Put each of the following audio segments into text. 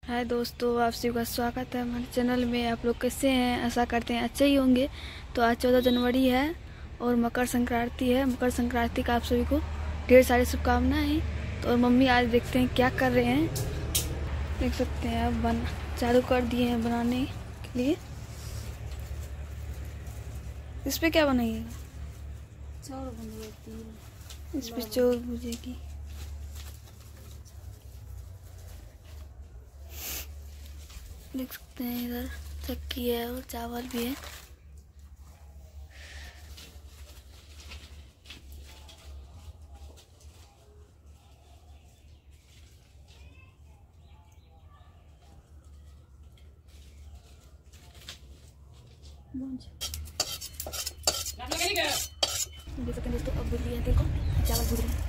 हाय दोस्तों, आप सभी का स्वागत है हमारे चैनल में। आप लोग कैसे हैं? आशा करते हैं अच्छे ही होंगे। तो आज 14 जनवरी है और मकर संक्रांति है। मकर संक्रांति का आप सभी को ढेर सारी शुभकामनाएं। तो और मम्मी आज देखते हैं क्या कर रहे हैं। देख सकते हैं अब चालू कर दिए हैं बनाने के लिए। इस पे क्या बनाइएगा? चावल बनेगी। इस पे चौल भुजेगी। देख सकते हैं इधर चक्की है और चावल भी है। देख सकते हैं दोस्तों, अब भूज लिया तेल को, चावल भूज रहे हैं।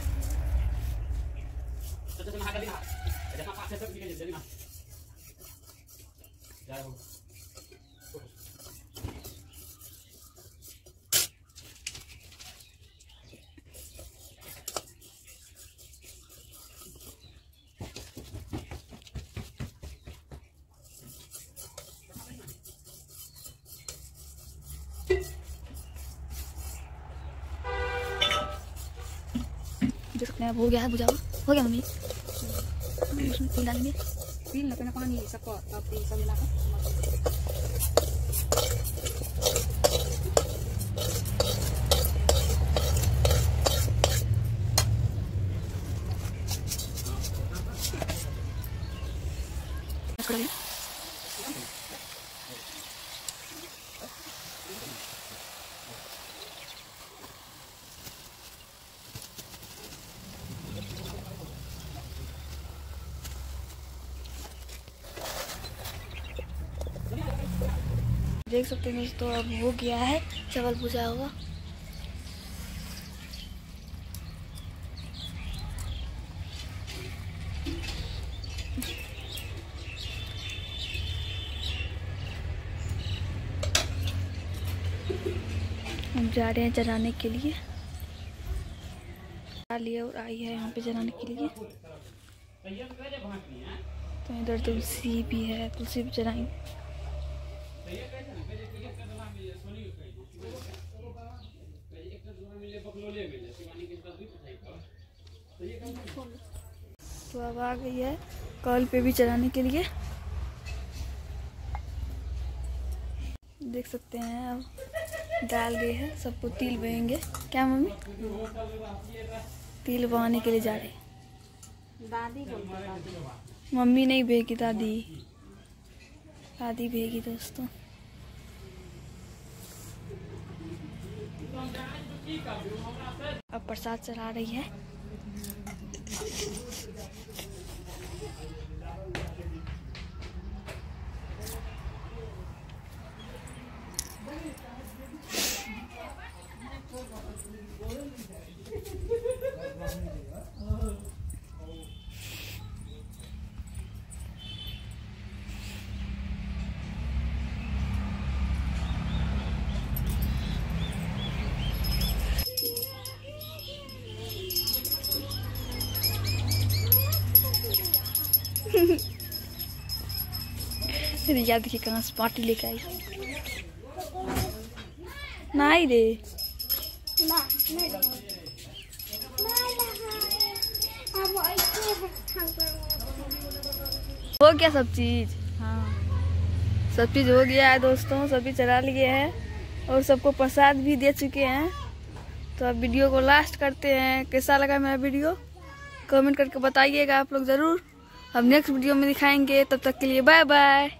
देख सकते हैं हो गया है भुजा हुआ। हो गया मम्मी, उसमें तेल डालेंगे। तेल ना पहले पानी सबको अब तेल सब मिला कर देख सकते हैं दोस्तों, अब हो गया है चावल भुजा हुआ। हम जा रहे हैं चढ़ाने के लिए। लिए और आई है यहाँ पे चढ़ाने के लिए। तो इधर तुलसी भी है, तुलसी भी चढ़ाएंगे। तो अब आ गई है कॉल पे भी चढ़ाने के लिए। देख सकते हैं अब डाल गए हैं, सबको तिल बहेंगे। क्या मम्मी? तिल बहाने के लिए जा रहे हैं। दादी बोलती मम्मी नहीं भेगी, दादी दादी भेगी दोस्तों। अब प्रसाद चढ़ा रही है। रिया देखिए कहाँ से पार्टी लेके आई। नहीं रे, हो गया सब चीज। हाँ, सब चीज हो गया है दोस्तों, सभी चढ़ा लिए हैं और सबको प्रसाद भी दे चुके हैं। तो अब वीडियो को लास्ट करते हैं। कैसा लगा मेरा वीडियो कमेंट करके बताइएगा आप लोग जरूर। अब नेक्स्ट वीडियो में दिखाएंगे। तब तक के लिए बाय बाय।